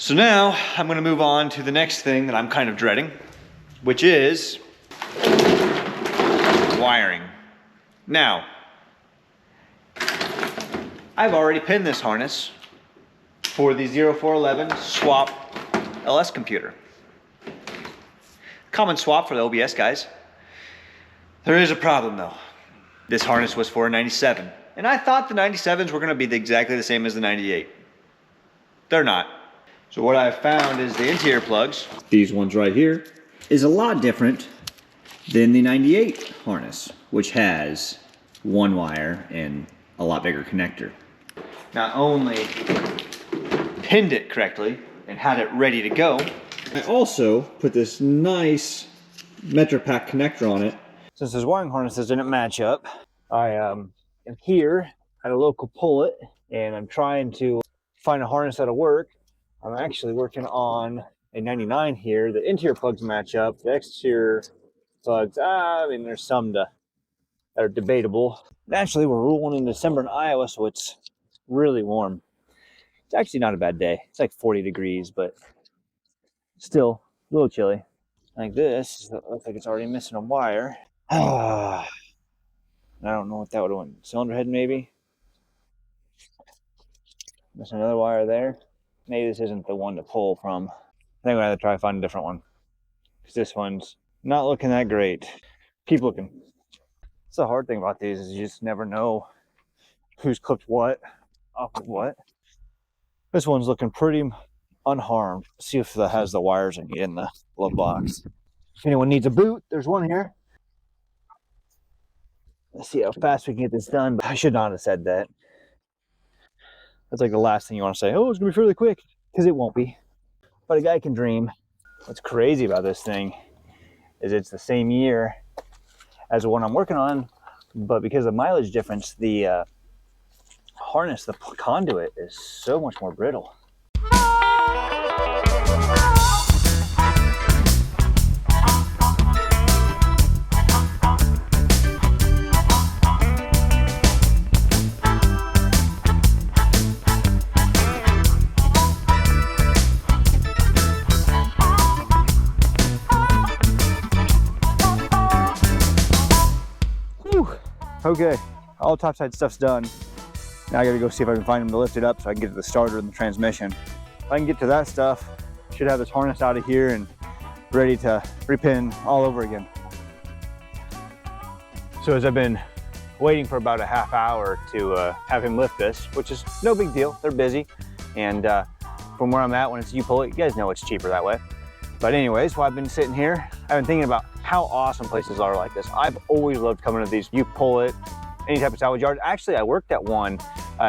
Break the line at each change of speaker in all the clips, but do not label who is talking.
So now I'm gonna move on to the next thing that I'm kind of dreading, which is wiring. Now, I've already pinned this harness for the 0411 swap LS computer. Common swap for the OBS guys. There is a problem though. This harness was for a 97, and I thought the 97s were gonna be exactly the same as the 98. They're not. So what I've found is the interior plugs, these ones right here, is a lot different than the 98 harness, which has one wire and a lot bigger connector. Not only pinned it correctly and had it ready to go, I also put this nice MetroPack connector on it. Since those wiring harnesses didn't match up, I am here at a local pullet and I'm trying to find a harness that'll work. I'm actually working on a 99 here. The interior plugs match up. The exterior plugs, I mean, there's some that are debatable. Naturally, we're rolling in December in Iowa, so it's really warm. It's actually not a bad day. It's like 40 degrees, but still a little chilly. Like this, it looks like it's already missing a wire. I don't know what that would have went. Cylinder head, maybe? Missing another wire there. Maybe this isn't the one to pull from. I think we'll have to try to find a different one, because this one's not looking that great. Keep looking. It's the hard thing about these is you just never know who's clipped what off of what. This one's looking pretty unharmed. Let's see if that has the wires in the glove box. If anyone needs a boot, there's one here. Let's see how fast we can get this done. But I should not have said that. That's like the last thing you want to say. Oh, it's gonna be fairly quick, because it won't be. But a guy can dream. What's crazy about this thing is it's the same year as the one I'm working on, but because of mileage difference, the harness, the conduit, is so much more brittle. Okay, all topside stuff's done. Now I gotta go see if I can find them to lift it up so I can get to the starter and the transmission. If I can get to that stuff, should have this harness out of here and ready to repin all over again. So as I've been waiting for about a half hour to have him lift this, which is no big deal, they're busy. And from where I'm at, when it's you pull it, you guys know it's cheaper that way. But anyways, while I've been sitting here, I've been thinking about how awesome places are like this. I've always loved coming to these you pull it, any type of salvage yard. Actually, I worked at one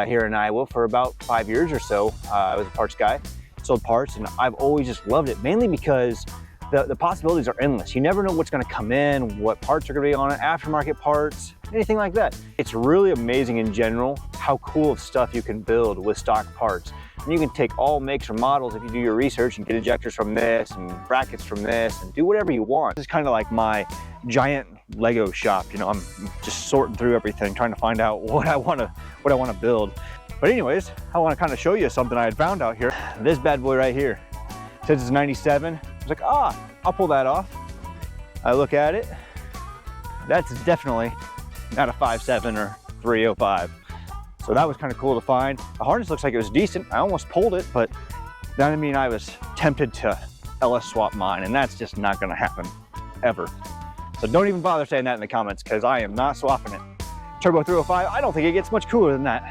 here in Iowa for about 5 years or so. I was a parts guy, sold parts, and I've always just loved it, mainly because the possibilities are endless. You never know what's gonna come in, what parts are gonna be on it, aftermarket parts, anything like that. It's really amazing in general how cool of stuff you can build with stock parts. And you can take all makes or models if you do your research and get injectors from this and brackets from this and do whatever you want. This is kind of like my giant Lego shop. You know, I'm just sorting through everything, trying to find out what I want to build. But anyways, I want to kind of show you something I had found out here. This bad boy right here. It says it's 97. I was like, I'll pull that off. I look at it. That's definitely not a 5.7 or 305. So that was kind of cool to find. The harness looks like it was decent. I almost pulled it, but that, I mean, I was tempted to LS swap mine, and that's just not gonna happen, ever. So don't even bother saying that in the comments, because I am not swapping it. Turbo 305, I don't think it gets much cooler than that.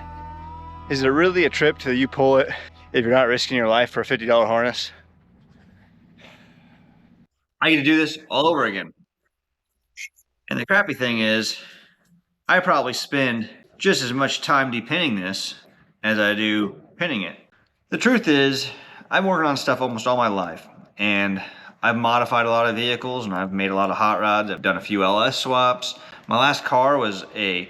Is it really a trip to you pull it if you're not risking your life for a $50 harness? I get to do this all over again. And the crappy thing is, I probably spend just as much time depinning this as I do pinning it. The truth is, I've worked on stuff almost all my life, and I've modified a lot of vehicles, and I've made a lot of hot rods. I've done a few LS swaps. My last car was a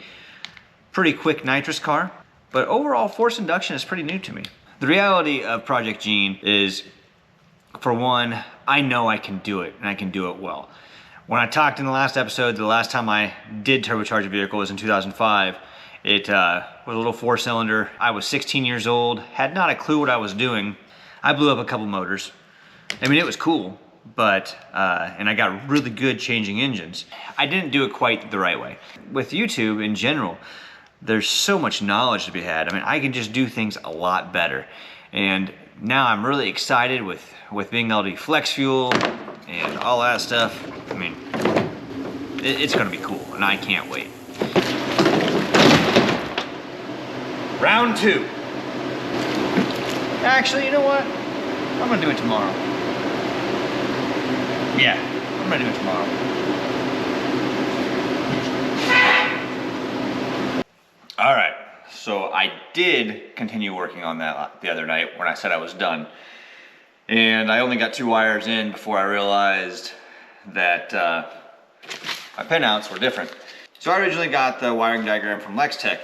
pretty quick nitrous car, but overall force induction is pretty new to me. The reality of Project Gene is, for one, I know I can do it, and I can do it well. When I talked in the last episode, the last time I did turbocharge a vehicle was in 2005. It was a little 4-cylinder. I was 16 years old, had not a clue what I was doing. I blew up a couple motors. I mean, it was cool, but, and I got really good changing engines. I didn't do it quite the right way. With YouTube in general, there's so much knowledge to be had. I mean, I can just do things a lot better. And now I'm really excited with being able to flex fuel and all that stuff. I mean, it's gonna be cool, and I can't wait. Round 2. Actually, you know what? I'm gonna do it tomorrow. Yeah, I'm gonna do it tomorrow. All right, so I did continue working on that the other night when I said I was done. And I only got 2 wires in before I realized that my pinouts were different. So I originally got the wiring diagram from Lextech,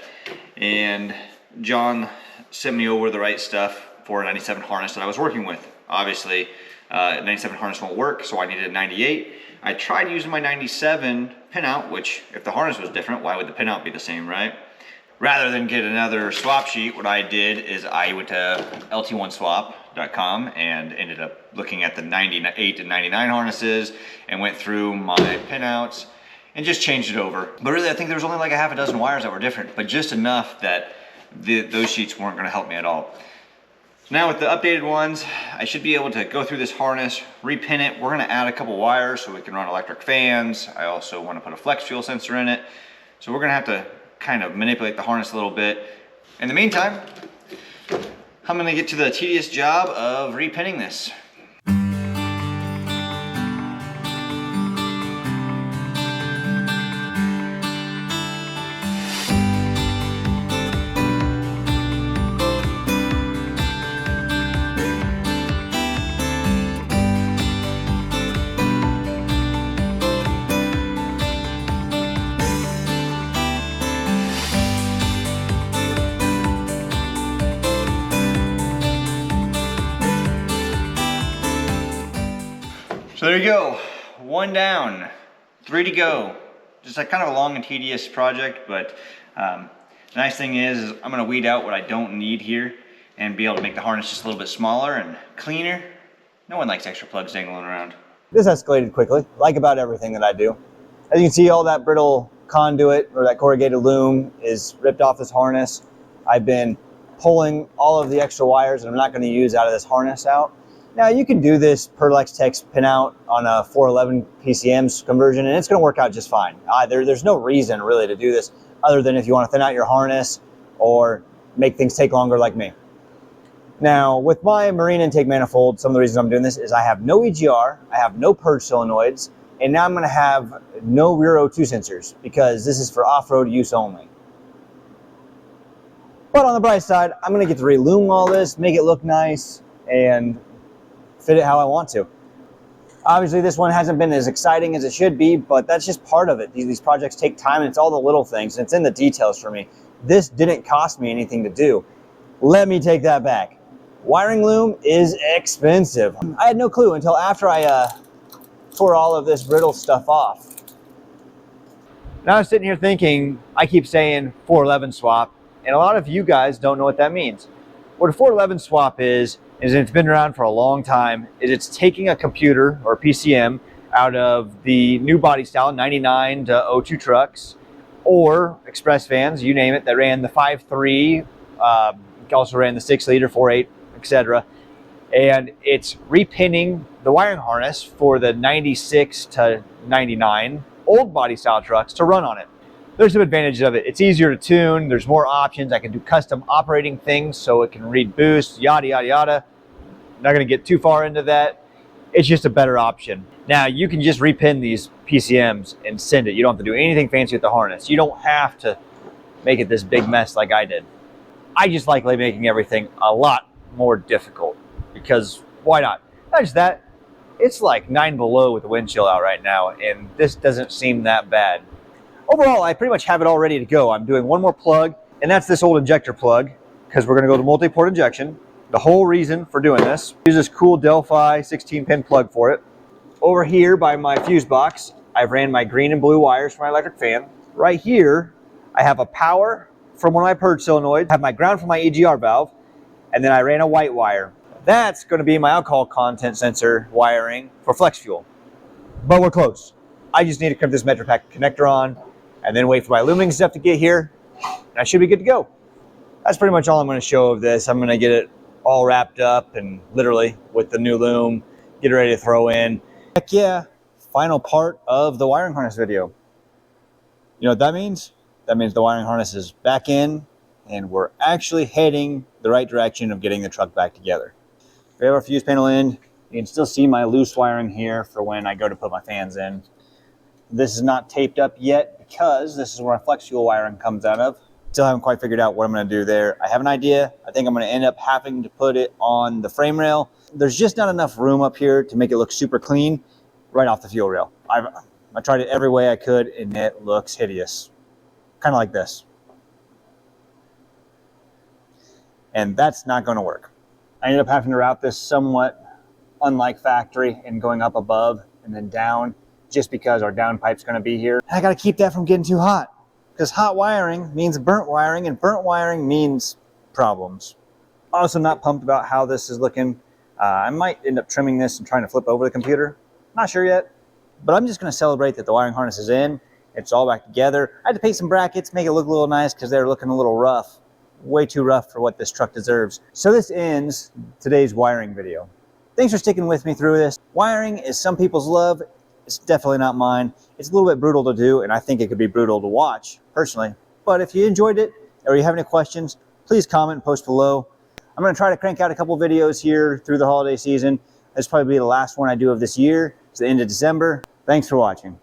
and John sent me over the right stuff for a 97 harness that I was working with. Obviously, 97 harness won't work, so I needed a 98. I tried using my 97 pinout, which if the harness was different, why would the pinout be the same, right? Rather than get another swap sheet, what I did is I went to lt1swap.com and ended up looking at the 98 and 99 harnesses and went through my pinouts and just changed it over. But really, I think there was only like a half a dozen wires that were different, but just enough that those sheets weren't gonna help me at all. So now with the updated ones, I should be able to go through this harness, repin it. We're gonna add a couple wires so we can run electric fans. I also wanna put a flex fuel sensor in it. So we're gonna have to kind of manipulate the harness a little bit. In the meantime, I'm gonna get to the tedious job of repinning this. So there you go, 1 down, 3 to go. Just a kind of a long and tedious project, but the nice thing is I'm gonna weed out what I don't need here and be able to make the harness just a little bit smaller and cleaner. No one likes extra plugs dangling around. This escalated quickly, like about everything that I do. As you can see, all that brittle conduit or that corrugated loom is ripped off this harness. I've been pulling all of the extra wires that I'm not gonna use out of this harness out. Now you can do this per Lextech's pinout on a 411 PCM conversion, and it's going to work out just fine. There's no reason really to do this other than if you want to thin out your harness or make things take longer like me. Now with my marine intake manifold, some of the reasons I'm doing this is I have no EGR, I have no purge solenoids, and now I'm going to have no rear O2 sensors because this is for off-road use only. But on the bright side, I'm going to get to re-loom all this, make it look nice, and fit it how I want to. Obviously this one hasn't been as exciting as it should be, but that's just part of it. These projects take time, and it's all the little things, and it's in the details for me. This didn't cost me anything to do. Let me take that back. Wiring loom is expensive. I had no clue until after I tore all of this brittle stuff off. Now I'm sitting here thinking, I keep saying 411 swap, and a lot of you guys don't know what that means. What a 411 swap is it's been around for a long time, is it's taking a computer or PCM out of the new body style 99 to 02 trucks or express vans, you name it, that ran the 5.3, also ran the 6 liter, 4.8, etc. And it's repinning the wiring harness for the 96 to 99 old body style trucks to run on it. There's some advantages of it. It's easier to tune. There's more options. I can do custom operating things so it can read boost, yada, yada, yada. I'm not going to get too far into that. It's just a better option. Now, you can just repin these PCMs and send it. You don't have to do anything fancy with the harness. You don't have to make it this big mess like I did. I just like making everything a lot more difficult because why not? Not just that, it's like 9 below with the wind chill out right now, and this doesn't seem that bad. Overall, I pretty much have it all ready to go. I'm doing one more plug, and that's this old injector plug, because we're gonna go to multi-port injection. The whole reason for doing this, use this cool Delphi 16-pin plug for it. Over here by my fuse box, I've ran my green and blue wires for my electric fan. Right here, I have a power from one of my purge solenoids, I have my ground from my EGR valve, and then I ran a white wire. That's going to be my alcohol content sensor wiring for flex fuel. But we're close. I just need to put this MetroPack connector on and then wait for my looming stuff to get here. And I should be good to go. That's pretty much all I'm going to show of this. I'm going to get it all wrapped up and literally with the new loom, get it ready to throw in. Heck yeah, final part of the wiring harness video. You know what that means? That means the wiring harness is back in and we're actually heading the right direction of getting the truck back together. We have our fuse panel in. You can still see my loose wiring here for when I go to put my fans in. This is not taped up yet because this is where my flex fuel wiring comes out of. Still haven't quite figured out what I'm going to do there. I have an idea. I think I'm going to end up having to put it on the frame rail. There's just not enough room up here to make it look super clean right off the fuel rail. I tried it every way I could and it looks hideous. Kind of like this. And that's not going to work. I ended up having to route this somewhat unlike factory and going up above and then down just because our downpipe's going to be here. I got to keep that from getting too hot because hot wiring means burnt wiring and burnt wiring means problems. Also not pumped about how this is looking. I might end up trimming this and trying to flip over the computer. Not sure yet, but I'm just going to celebrate that the wiring harness is in. It's all back together. I had to paint some brackets, make it look a little nice because they're looking a little rough. Way too rough for what this truck deserves. So this ends today's wiring video. Thanks for sticking with me through this. Wiring is some people's love. It's definitely not mine. It's a little bit brutal to do, and I think it could be brutal to watch, personally. But if you enjoyed it, or you have any questions, please comment and post below. I'm going to try to crank out a couple videos here through the holiday season. This will probably be the last one I do of this year. It's the end of December. Thanks for watching.